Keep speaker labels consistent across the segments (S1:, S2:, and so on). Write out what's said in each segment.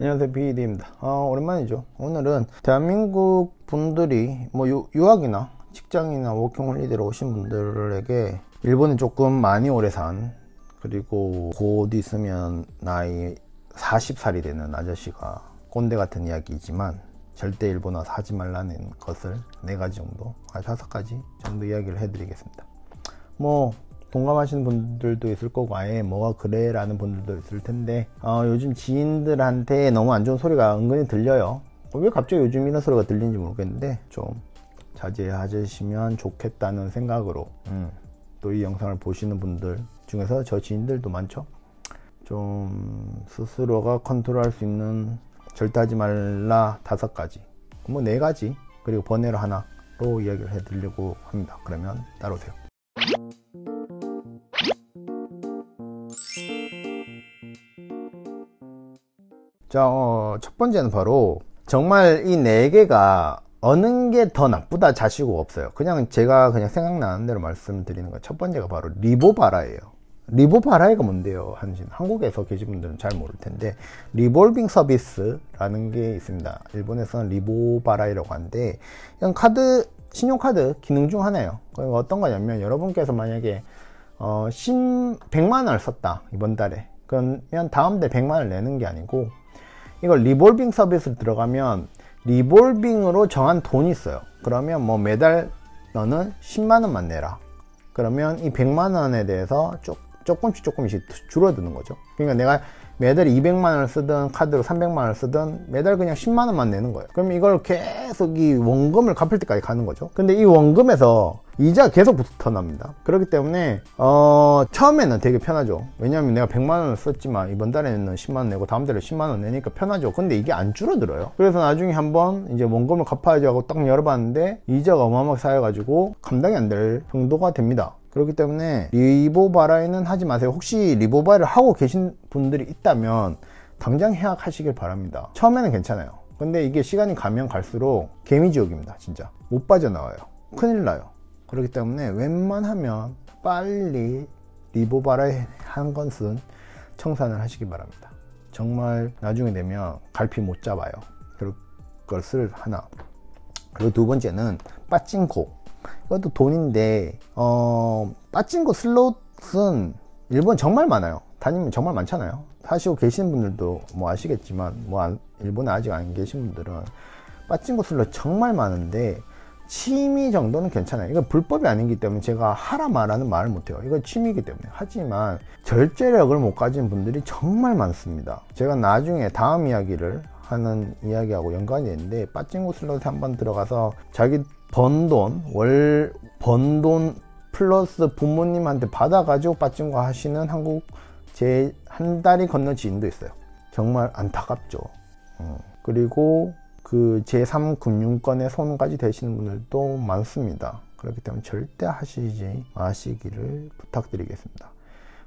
S1: 안녕하세요, PD입니다. 오랜만이죠. 오늘은 대한민국 분들이 뭐 유학이나 직장이나 워킹홀리데이로 오신 분들에게 일본에 조금 많이 오래 산, 그리고 곧 있으면 나이 40살이 되는 아저씨가 꼰대 같은 이야기이지만 절대 일본 와서 하지 말라는 것을 4가지 정도, 5가지 정도 이야기를 해드리겠습니다. 뭐 동감하시는 분들도 있을 거고, 아예 뭐가 그래 라는 분들도 있을 텐데, 요즘 지인들한테 너무 안 좋은 소리가 은근히 들려요. 왜 갑자기 요즘 이런 소리가 들리는지 모르겠는데 좀 자제하시면 좋겠다는 생각으로 또 이 영상을 보시는 분들 중에서 저 지인들도 많죠. 좀 스스로가 컨트롤할 수 있는 절대 하지 말라 5가지, 뭐 4가지, 그리고 번외로 하나로 이야기를 해드리려고 합니다. 그러면 따라오세요. 자, 첫 번째는 바로 정말 이 4개가 어느 게 더 나쁘다 자시고 없어요. 제가 생각나는 대로 말씀드리는 거. 첫 번째가 바로 리보바라예요. 리보바라가 뭔데요? 한국에서 계신 분들은 잘 모를 텐데, 리볼빙 서비스라는 게 있습니다. 일본에서는 리보바라이라고 하는데, 이건 신용카드 기능 중 하나예요. 어떤 거냐면, 여러분께서 만약에 100만 원을 썼다, 이번 달에. 그러면 다음 달 100만 원을 내는 게 아니고, 이걸 리볼빙 서비스로 들어가면 리볼빙으로 정한 돈이 있어요. 그러면 뭐 매달 너는 10만 원만 내라. 그러면 이 100만 원에 대해서 조금씩 줄어드는 거죠. 그러니까 내가 매달 200만 원을 쓰든 카드로 300만 원을 쓰든 매달 그냥 10만 원만 내는 거예요. 그럼 이걸 계속 이 원금을 갚을 때까지 가는 거죠. 근데 이 원금에서 이자가 계속 붙어납니다. 그렇기 때문에 처음에는 되게 편하죠. 왜냐하면 내가 100만 원을 썼지만 이번 달에는 10만 원 내고 다음 달에 10만 원 내니까 편하죠. 근데 이게 안 줄어들어요. 그래서 나중에 한번 이제 원금을 갚아야지 하고 딱 열어봤는데 이자가 어마어마하게 쌓여가지고 감당이 안 될 정도가 됩니다. 그렇기 때문에 리보바라에는 하지 마세요. 혹시 리보바를 하고 계신 분들이 있다면 당장 해약하시길 바랍니다. 처음에는 괜찮아요. 근데 이게 시간이 가면 갈수록 개미지옥입니다. 진짜 못 빠져나와요. 큰일 나요. 그렇기 때문에 웬만하면 빨리 리보바라에 한 것은 청산을 하시기 바랍니다. 정말 나중에 되면 갈피 못 잡아요. 그럴 것을 하나. 그리고 두 번째는 빠찡코. 이것도 돈인데, 빠찡코 슬롯은 일본 정말 많아요. 다니면 정말 많잖아요. 하시고 계신 분들도 뭐 아시겠지만, 일본에 아직 안 계신 분들은 빠찡코 슬롯 정말 많은데, 취미 정도는 괜찮아요. 이건 불법이 아니기 때문에 제가 하라 말하는 말을 못해요. 이건 취미이기 때문에. 하지만 절제력을 못 가진 분들이 정말 많습니다. 제가 나중에 다음 이야기를 하는 이야기하고 연관이 있는데, 빠찡코 슬롯에 한번 들어가서 자기 번 돈 플러스 부모님한테 받아가지고 빠찡코 하시는 제 한 달이 건너 지인도 있어요. 정말 안타깝죠. 그리고 그 제3금융권의 손까지 되시는 분들도 많습니다. 그렇기 때문에 절대 하시지 마시기를 부탁드리겠습니다.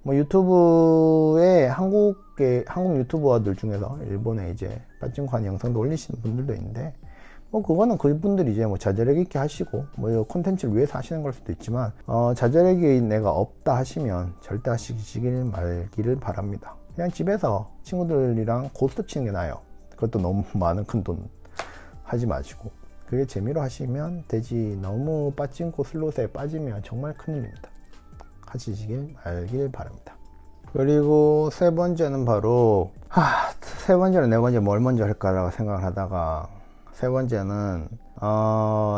S1: 뭐 유튜브에 한국 유튜버들 중에서 일본에 이제 빠찡코 하는 영상도 올리시는 분들도 있는데, 뭐 그거는 그분들이 이제 뭐 자제력 있게 하시고 뭐 콘텐츠를 위해서 하시는 걸 수도 있지만, 자제력이 내가 없다 하시면 절대 하시길 말기를 바랍니다. 그냥 집에서 친구들이랑 고스트 치는 게 나아요. 그것도 너무 많은 큰 돈 하지 마시고 그게 재미로 하시면 되지, 너무 빠찡코 슬롯에 빠지면 정말 큰일입니다. 하시길 말길 바랍니다. 그리고 세 번째는 바로 세 번째는 4번째 뭘 먼저 할까라고 생각을 하다가, 세 번째는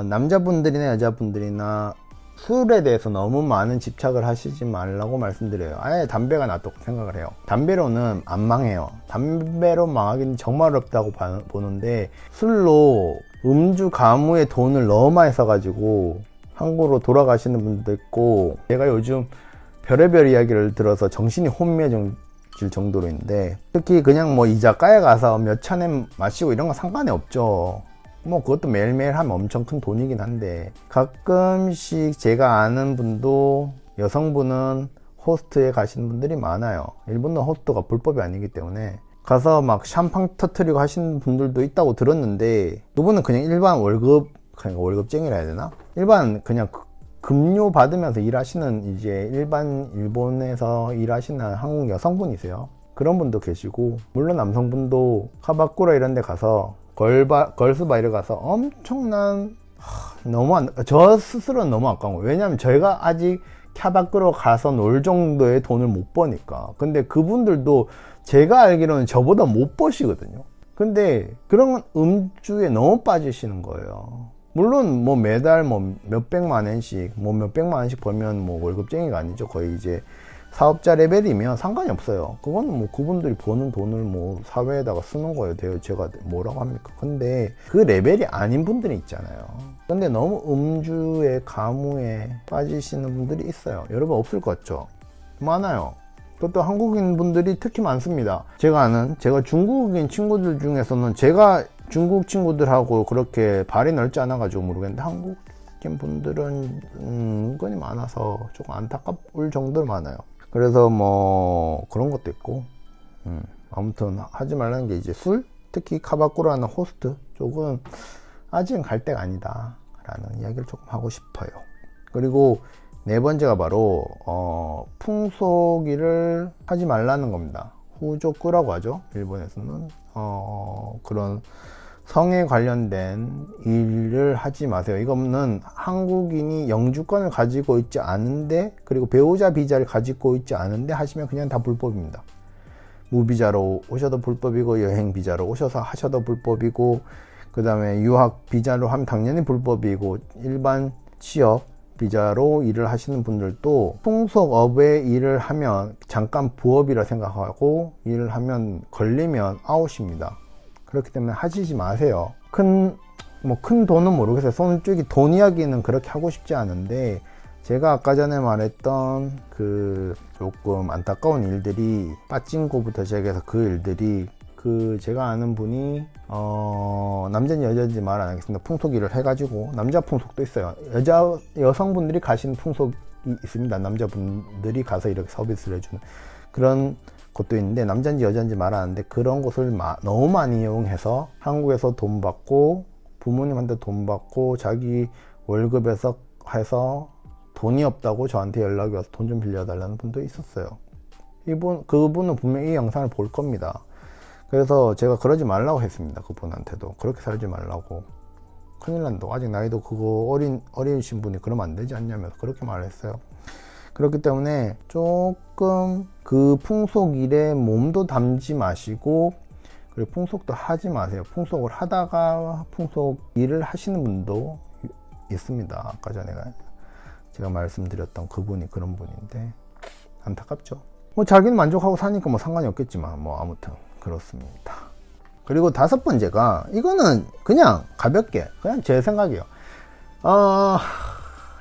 S1: 남자분들이나 여자분들이나 술에 대해서 너무 많은 집착을 하시지 말라고 말씀드려요. 아예 담배가 낫다고 생각을 해요. 담배로는 안 망해요. 담배로 망하기는 정말 어렵다고 보는데, 술로 음주 가무에 돈을 너무 많이 써가지고 한국으로 돌아가시는 분도 있고, 제가 요즘 별의별 이야기를 들어서 정신이 혼미해질 정도로 있는데, 특히 그냥 뭐 이자카에 가서 몇 천엔 마시고 이런 거 상관이 없죠. 뭐 그것도 매일매일 하면 엄청 큰 돈이긴 한데, 가끔씩 제가 아는 분도, 여성분은 호스트에 가시는 분들이 많아요. 일본은 호스트가 불법이 아니기 때문에 가서 막 샴팡 터트리고 하시는 분들도 있다고 들었는데, 그분은 그냥 일반 월급쟁이라 해야 되나? 일반 그냥 급료 받으면서 일하시는 이제 일반 일본에서 일하시는 한국 여성분이세요. 그런 분도 계시고, 물론 남성분도 카바쿠라 이런 데 가서 걸스바 이래 가서 엄청난 저 스스로는 너무 아까운 거예요. 왜냐면 저희가 아직 카바쿠라 가서 놀 정도의 돈을 못 버니까. 근데 그분들도 제가 알기로는 저보다 못 버시거든요. 근데 그런 음주에 너무 빠지시는 거예요. 물론 뭐 매달 뭐 몇백만 원씩 몇백만 원씩 벌면 뭐 월급쟁이가 아니죠. 거의 이제 사업자 레벨이면 상관이 없어요. 그거는 뭐 그분들이 버는 돈을 뭐 사회에다가 쓰는 거예요. 제가 뭐라고 합니까? 근데 그 레벨이 아닌 분들이 있잖아요. 근데 너무 음주에 가무에 빠지시는 분들이 있어요. 여러분 없을 것 같죠? 많아요. 그것도 한국인 분들이 특히 많습니다. 제가 아는 중국인 친구들 중에서는 제가 중국 친구들하고 그렇게 발이 넓지 않아 가지고 모르겠는데 한국인 분들은 은근히 많아서 조금 안타까울 정도로 많아요. 그래서 뭐 그런 것도 있고, 아무튼 하지 말라는 게 이제 술, 특히 카바쿠라나 호스트 쪽은 아직은 갈 때가 아니다 라는 이야기를 조금 하고 싶어요. 그리고 네 번째가 바로 풍속일을 하지 말라는 겁니다. 후조쿠라고 하죠. 일본에서는 그런 성에 관련된 일을 하지 마세요. 이거는 한국인이 영주권을 가지고 있지 않은데, 그리고 배우자 비자를 가지고 있지 않은데 하시면 그냥 다 불법입니다. 무비자로 오셔도 불법이고, 여행 비자로 오셔서 하셔도 불법이고, 그 다음에 유학 비자로 하면 당연히 불법이고, 일반 취업 비자로 일을 하시는 분들도 풍속업에 일을 하면 잠깐 부업이라 생각하고 일을 하면 걸리면 아웃입니다. 그렇기 때문에 하시지 마세요. 큰 돈은 모르겠어요. 솔직히 돈 이야기는 그렇게 하고 싶지 않은데, 제가 아까 전에 말했던 그 조금 안타까운 일들이, 빠찡코부터 시작해서 그 일들이, 제가 아는 분이 남자인지 여자인지 말 안 하겠습니다. 풍속일을 해가지고, 남자 풍속도 있어요. 여성분들이 가시는 풍속이 있습니다. 남자분들이 가서 이렇게 서비스를 해주는 그런 것도 있는데, 남자인지 여자인지 말 안 하는데 그런 곳을 너무 많이 이용해서 한국에서 돈 받고 부모님한테 돈 받고 자기 월급에서 해서 돈이 없다고 저한테 연락이 와서 돈 좀 빌려달라는 분도 있었어요. 그분은 분명히 이 영상을 볼 겁니다. 그래서 제가 그러지 말라고 했습니다. 그분한테도 그렇게 살지 말라고, 큰일 난다고, 아직 나이도 그거 어리신 분이 그러면 안 되지 않냐면서 그렇게 말했어요. 그렇기 때문에 조금 그 풍속일에 몸도 담지 마시고, 그리고 풍속도 하지 마세요. 풍속을 하다가 풍속일을 하시는 분도 있습니다. 아까 전에 제가 말씀드렸던 그분이 그런 분인데 안타깝죠. 뭐 자기는 만족하고 사니까 뭐 상관이 없겠지만, 뭐 아무튼 그렇습니다. 그리고 다섯 번째가, 이거는 그냥 가볍게 그냥 제 생각이에요.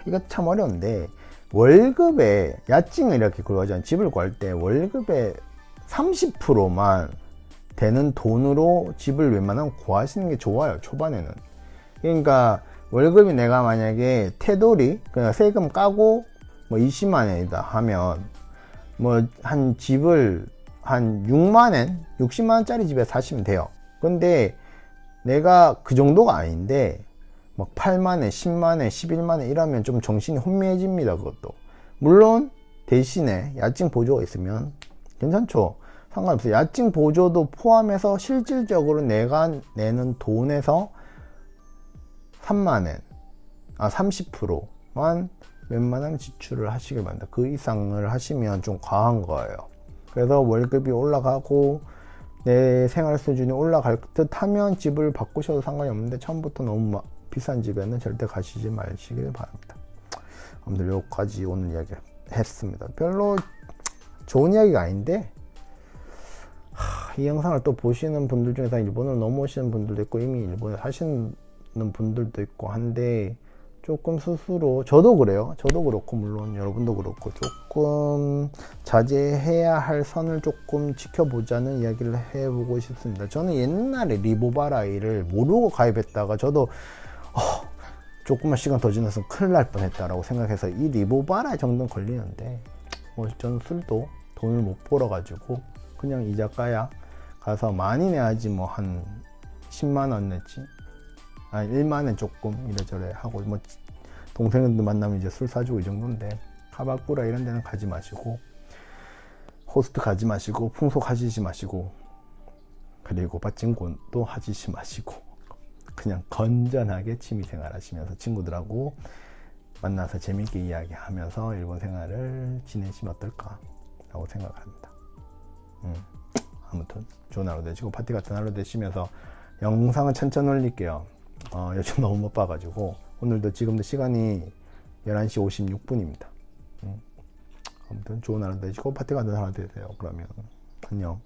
S1: 이거 참 어려운데, 월급에 야증을 이렇게 구하잖아요. 집을 구할 때 월급의 30%만 되는 돈으로 집을 웬만하면 구하시는 게 좋아요. 초반에는. 그러니까 월급이 내가 만약에 테돌이 그냥 세금 까고 뭐 20만 원이다 하면 뭐 한 집을 한 6만 원, 60만 원짜리 집에 사시면 돼요. 근데 내가 그 정도가 아닌데 막 8만 원, 10만 원, 11만 원 이러면 좀 정신이 혼미해집니다. 그것도. 물론 대신에 야증 보조가 있으면 괜찮죠. 상관없어요. 야증 보조도 포함해서 실질적으로 내가 내는 돈에서 3만 원, 30%만 웬만하면 지출을 하시길 바랍니다. 그 이상을 하시면 좀 과한 거예요. 그래서 월급이 올라가고 내 생활 수준이 올라갈 듯 하면 집을 바꾸셔도 상관이 없는데, 처음부터 너무 비싼 집에는 절대 가시지 마시길 바랍니다. 아무튼 여기까지 오늘 이야기 했습니다. 별로 좋은 이야기가 아닌데, 이 영상을 또 보시는 분들 중에서 일본으로 넘어오시는 분들도 있고 이미 일본에 사시는 분들도 있고 한데, 조금 스스로, 저도 그래요. 저도 그렇고 물론 여러분도 그렇고 조금 자제해야 할 선을 조금 지켜보자는 이야기를 해보고 싶습니다. 저는 옛날에 리보바라이를 모르고 가입했다가 저도 조금만 시간 더 지나서 큰일 날 뻔했다라고 생각해서 이 리보바라이 정도는 걸리는데, 뭐 저는 술도 돈을 못 벌어가지고 그냥 이자카야 가서 많이 내야지 뭐 한 10만원 냈지, 1만원 조금 이래저래 하고, 뭐 동생들 만나면 이제 술 사주고 이 정도인데, 카바쿠라 이런 데는 가지 마시고 호스트 가지 마시고 풍속 하시지 마시고 그리고 빠찡코도 하시지 마시고 그냥 건전하게 취미생활 하시면서 친구들하고 만나서 재밌게 이야기하면서 일본 생활을 지내시면 어떨까 라고 생각합니다. 아무튼 좋은 하루 되시고 파티 같은 하루 되시면서 영상은 천천히 올릴게요. 요즘 너무 못 봐가지고 오늘도 지금도 시간이 11시 56분입니다. 아무튼 좋은 하루 되시고 파티 같은 하루 되세요. 그러면 안녕.